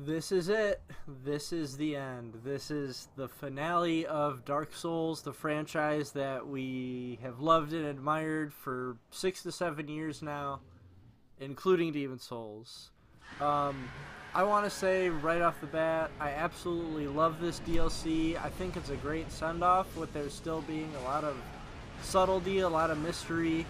This is it. This is the end. This is the finale of Dark Souls, the franchise that we have loved and admired for 6 to 7 years now, including Demon Souls. Um, I want to say right off the bat, I absolutely love this DLC. I think it's a great send-off with there still being a lot of subtlety, a lot of mystery.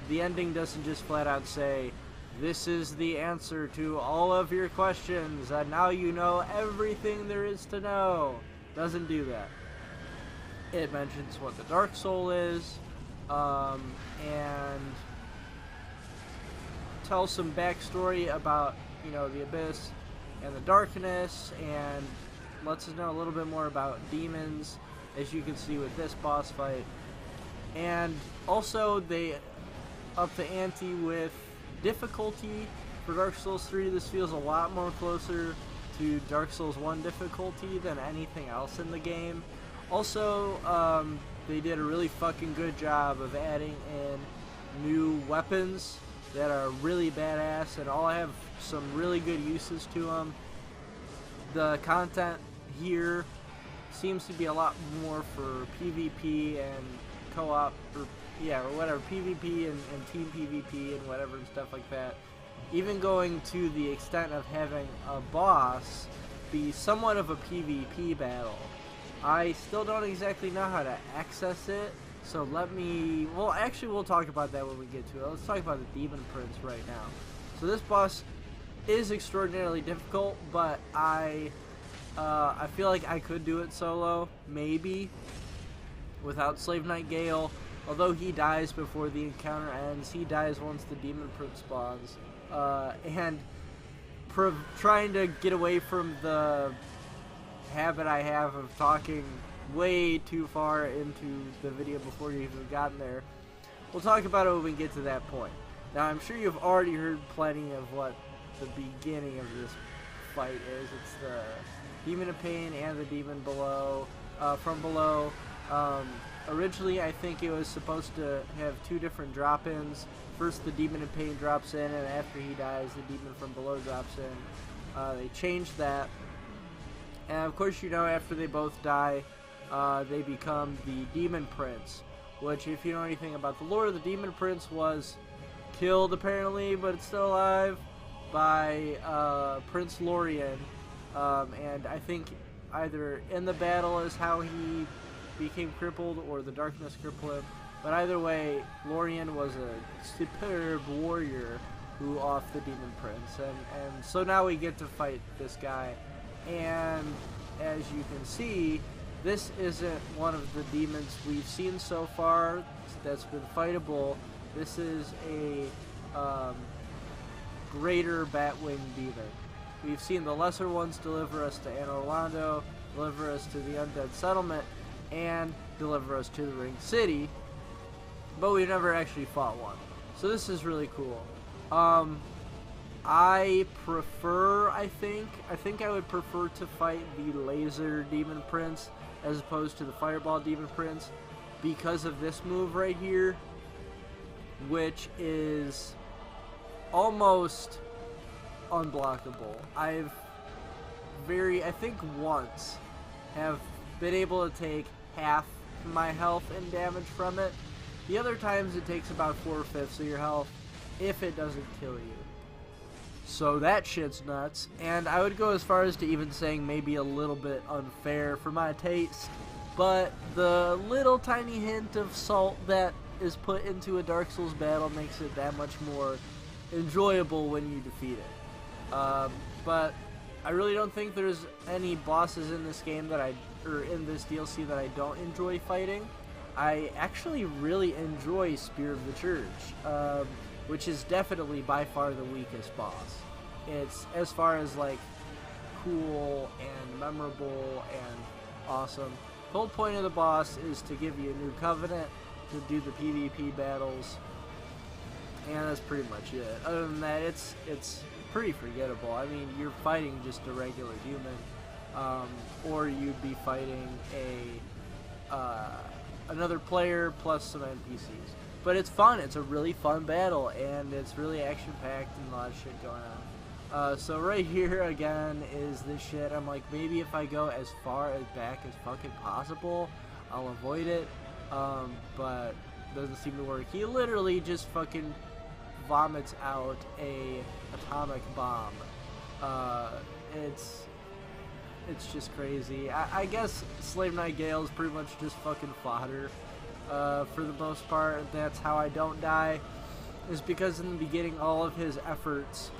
The ending doesn't just flat out say, this is the answer to all of your questions, and now you know everything there is to know. Doesn't do that. It mentions what the Dark Soul is, and tells some backstory about, the Abyss and the Darkness, and lets us know a little bit more about demons, as you can see with this boss fight. And also, they up the ante with difficulty for Dark Souls 3. This feels a lot more closer to Dark Souls 1 difficulty than anything else in the game. Also, they did a really fucking good job of adding in new weapons that are really badass and all have some really good uses to them. The content here seems to be a lot more for PvP and co-op, or whatever, PvP and team PvP and whatever and stuff like that. Even going to the extent of having a boss be somewhat of a PvP battle. I still don't exactly know how to access it, so we'll talk about that when we get to it. Let's talk about the Demon Prince right now. So this boss is extraordinarily difficult, but I feel like I could do it solo, maybe, without Slave Knight Gale. Although he dies before the encounter ends, he dies once the Demon Prince spawns. And trying to get away from the habit I have of talking way too far into the video before you've even gotten there. We'll talk about it when we get to that point. Now, I'm sure you've already heard plenty of what the beginning of this fight is. It's the Demon of Pain and the Demon below, from below. Originally, I think it was supposed to have two different drop-ins. First, the Demon in Pain drops in, and after he dies, the Demon from below drops in. They changed that. And of course, after they both die, they become the Demon Prince. Which, if you know anything about the lore, the Demon Prince was killed, apparently, but it's still alive, by Prince Lorien. And I think either in the battle is how he became crippled, or the darkness crippled him. But either way, Lorien was a superb warrior who offed the Demon Prince. And so now we get to fight this guy. And as you can see, this isn't one of the demons we've seen so far that's been fightable. This is a greater Batwing demon. We've seen the lesser ones deliver us to Anor Londo, deliver us to the Undead Settlement, and deliver us to the Ring City, but we've never actually fought one. So this is really cool. I think I would prefer to fight the Laser Demon Prince as opposed to the Fireball Demon Prince because of this move right here, which is almost unblockable. I think once have been able to take half my health and damage from it. The other times it takes about 4/5 of your health if it doesn't kill you. So that shit's nuts. And I would go as far as to even saying maybe a little bit unfair for my taste. But the little tiny hint of salt that is put into a Dark Souls battle makes it that much more enjoyable when you defeat it. But I really don't think there's any bosses in this game in this DLC that I don't enjoy fighting. I actually really enjoy Spear of the Church, which is definitely by far the weakest boss. It's as far as like cool and memorable and awesome. The whole point of the boss is to give you a new covenant to do the PvP battles, and that's pretty much it. Other than that, it's pretty forgettable. I mean, you're fighting just a regular human, or you'd be fighting another player plus some NPCs. But it's fun. It's a really fun battle, and it's really action-packed and a lot of shit going on. So right here again is this shit. I'm like, maybe if I go as far as back as fucking possible, I'll avoid it. But doesn't seem to work. He literally just fucking vomits out a atomic bomb. It's just crazy. I guess Slave Knight Gale is pretty much just fucking fodder. For the most part, that's how I don't die. Is because in the beginning, all of his efforts,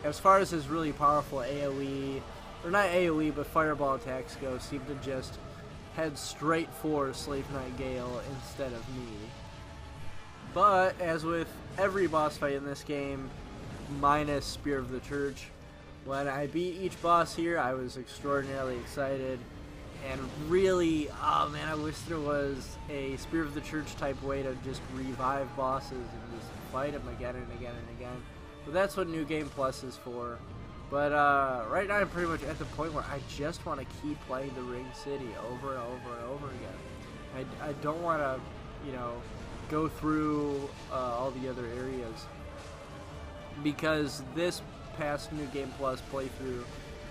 as far as his really powerful AoE, or not AoE, but fireball attacks go, seem to just head straight for Slave Knight Gale instead of me. But, as with every boss fight in this game, minus Spear of the Church, when I beat each boss here, I was extraordinarily excited. And really, oh man, I wish there was a Spear of the Church type way to just revive bosses and just fight them again and again and again. But that's what New Game Plus is for. But right now I'm pretty much at the point where I just want to keep playing the Ring City over and over and over again. I don't want to, you know, go through all the other areas. Because this past New Game Plus playthrough,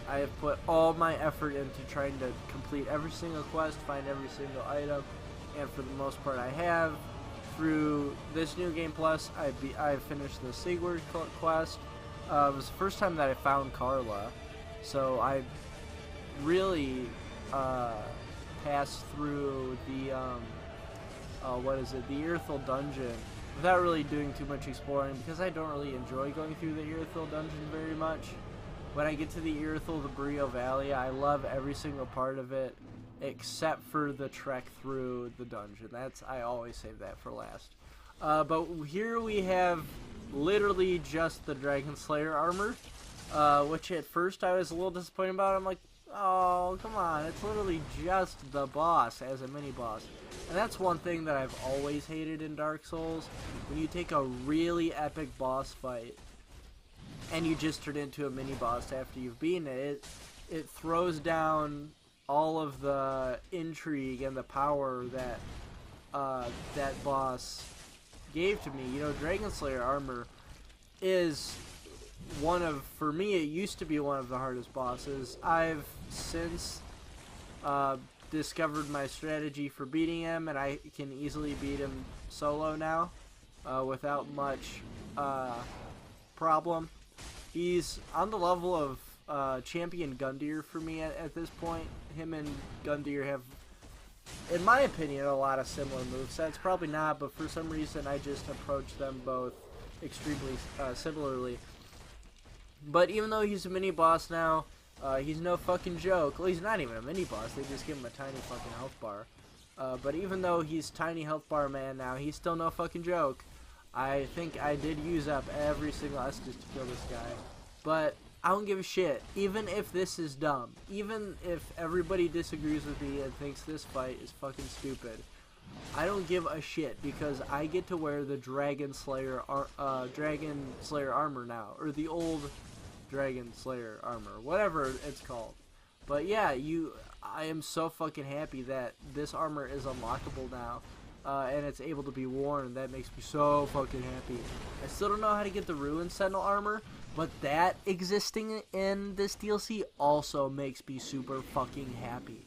I have put all my effort into trying to complete every single quest, find every single item, and for the most part I have. Through this New Game Plus, I finished the Sigurd quest. It was the first time that I found Carla, so I really passed through the the Earthel dungeon without really doing too much exploring, because I don't really enjoy going through the Earthel dungeon very much. When I get to the Earthel, the Brio Valley, I love every single part of it, except for the trek through the dungeon. I always save that for last. But here we have literally just the Dragon Slayer armor, which at first I was a little disappointed about. I'm like, oh, come on, it's literally just the boss as a mini-boss. And that's one thing that I've always hated in Dark Souls. When you take a really epic boss fight and you just turn into a mini-boss after you've beaten it, it throws down all of the intrigue and the power that that boss gave to me. You know, Dragon Slayer armor is one of, for me, it used to be one of the hardest bosses. I've since discovered my strategy for beating him, and I can easily beat him solo now without much problem. He's on the level of Champion Gundyr for me at this point. Him and Gundyr have, in my opinion, a lot of similar movesets. Probably not, but for some reason I just approach them both extremely similarly. But even though he's a mini-boss now, he's no fucking joke. Well, he's not even a mini-boss. They just give him a tiny fucking health bar. But even though he's tiny health bar man now, he's still no fucking joke. I think I did use up every single Estus to kill this guy. But I don't give a shit. Even if this is dumb, even if everybody disagrees with me and thinks this fight is fucking stupid, I don't give a shit, because I get to wear the Dragon Slayer armor now, or the old Dragon Slayer armor, whatever it's called. But yeah, I am so fucking happy that this armor is unlockable now, and it's able to be worn. That makes me so fucking happy. I still don't know how to get the Ruin Sentinel armor, but that existing in this DLC also makes me super fucking happy.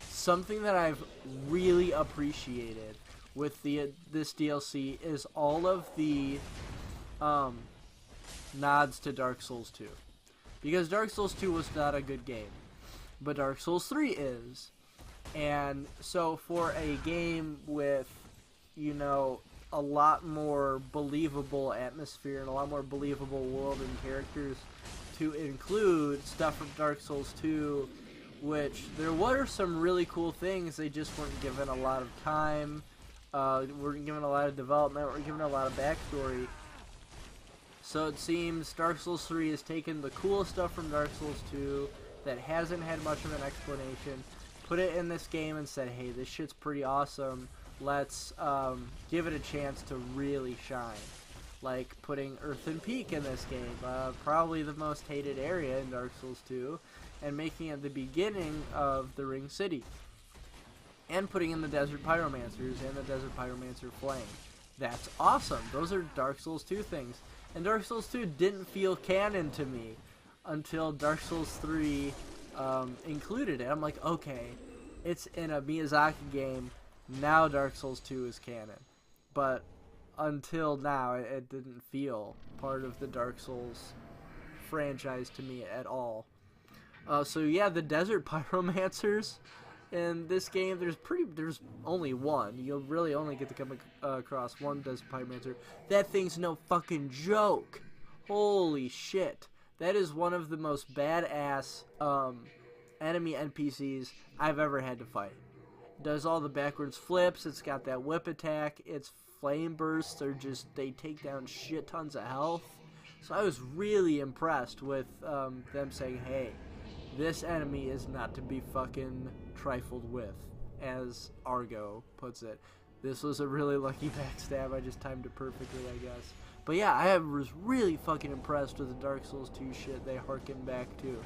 Something that I've really appreciated with this DLC is all of the nods to Dark Souls 2. Because Dark Souls 2 was not a good game, but Dark Souls 3 is. And so for a game with, you know, a lot more believable atmosphere and a lot more believable world and characters, to include stuff from Dark Souls 2, which there were some really cool things, they just weren't given a lot of time, weren't given a lot of development, weren't given a lot of backstory. So it seems Dark Souls 3 has taken the cool stuff from Dark Souls 2 that hasn't had much of an explanation, put it in this game and said, hey, this shit's pretty awesome, let's give it a chance to really shine. Like putting Earthen Peak in this game, probably the most hated area in Dark Souls 2, and making it the beginning of the Ring City. And putting in the Desert Pyromancers and the Desert Pyromancer Flame. That's awesome. Those are Dark Souls 2 things. And Dark Souls 2 didn't feel canon to me until Dark Souls 3 included it. I'm like, okay, it's in a Miyazaki game, now Dark Souls 2 is canon. But until now, it didn't feel part of the Dark Souls franchise to me at all. So yeah, the desert pyromancers in this game, there's only one. You'll really only get to come across one desert pyromancer. That thing's no fucking joke. Holy shit. That is one of the most badass enemy NPCs I've ever had to fight. It does all the backwards flips. It's got that whip attack. Its flame bursts are just, they take down shit tons of health. So I was really impressed with them saying, hey, this enemy is not to be fucking trifled with, as Argo puts it. This was a really lucky backstab. I just timed it perfectly, I guess. But yeah, I was really fucking impressed with the Dark Souls 2 shit they harken back to.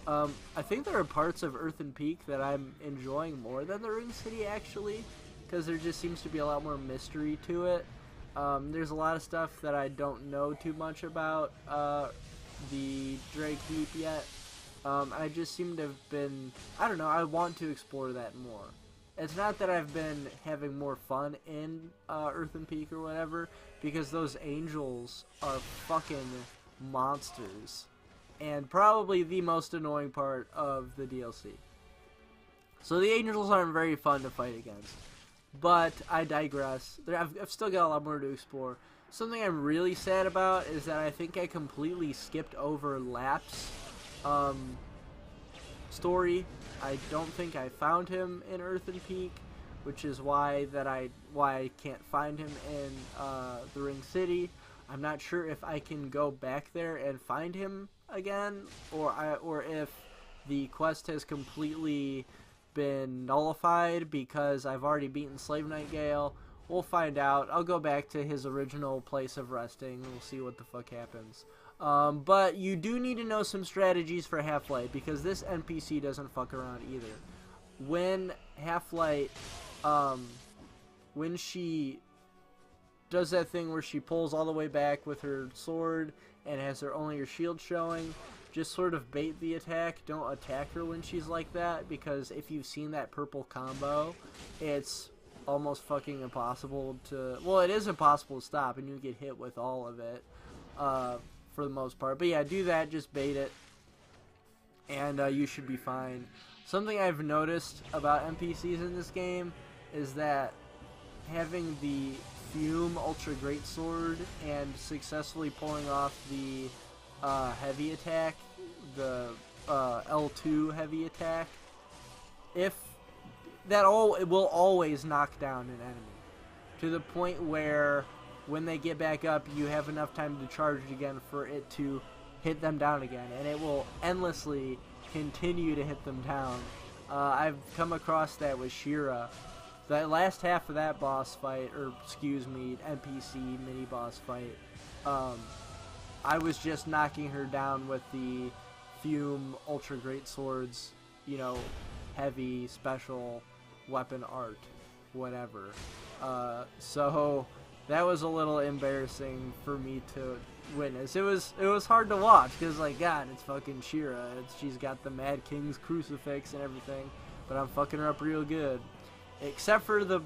I think there are parts of Earthen Peak that I'm enjoying more than the Ring City, actually, because there just seems to be a lot more mystery to it. There's a lot of stuff that I don't know too much about the Drake Heap yet. I just seem to have been, I don't know, I want to explore that more. It's not that I've been having more fun in Earthen Peak or whatever, because those angels are fucking monsters. And probably the most annoying part of the DLC. So the angels aren't very fun to fight against. But I digress. I've still got a lot more to explore. Something I'm really sad about is that I think I completely skipped over Lap's story. I don't think I found him in Earthen Peak, which is why I can't find him in the Ring City. I'm not sure if I can go back there and find him again, or if the quest has completely been nullified because I've already beaten Slave Nightingale. We'll find out. I'll go back to his original place of resting. We'll see what the fuck happens. But you do need to know some strategies for Halflight, because this NPC doesn't fuck around either. When Halflight, when she does that thing where she pulls all the way back with her sword and has only her shield showing, just sort of bait the attack. Don't attack her when she's like that, because if you've seen that purple combo, it's almost fucking impossible to, well, it is impossible to stop, and you get hit with all of it for the most part. But yeah, do that, just bait it, and you should be fine. Something I've noticed about NPCs in this game is that having the Fume Ultra Greatsword and successfully pulling off the heavy attack, the L2 heavy attack, it will always knock down an enemy, to the point where when they get back up, you have enough time to charge it again for it to hit them down again, and it will endlessly continue to hit them down. I've come across that with Shira. The last half of that boss fight, or excuse me, NPC mini boss fight, I was just knocking her down with the Fume Ultra Greatswords, you know, heavy special weapon art, whatever. So that was a little embarrassing for me to witness. It was hard to watch, because, like, God, it's fucking Shira. She's got the Mad King's crucifix and everything, but I'm fucking her up real good. Except for the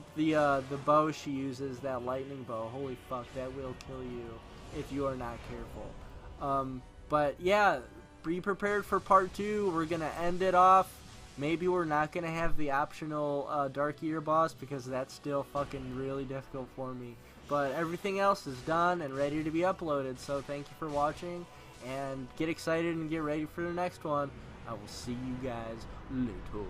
bow she uses, that lightning bow. Holy fuck, that will kill you if you are not careful. But yeah, be prepared for part 2. We're gonna end it off. Maybe we're not gonna have the optional Dark Ear boss, because that's still fucking really difficult for me. But everything else is done and ready to be uploaded. So thank you for watching, and get excited and get ready for the next one. I will see you guys later.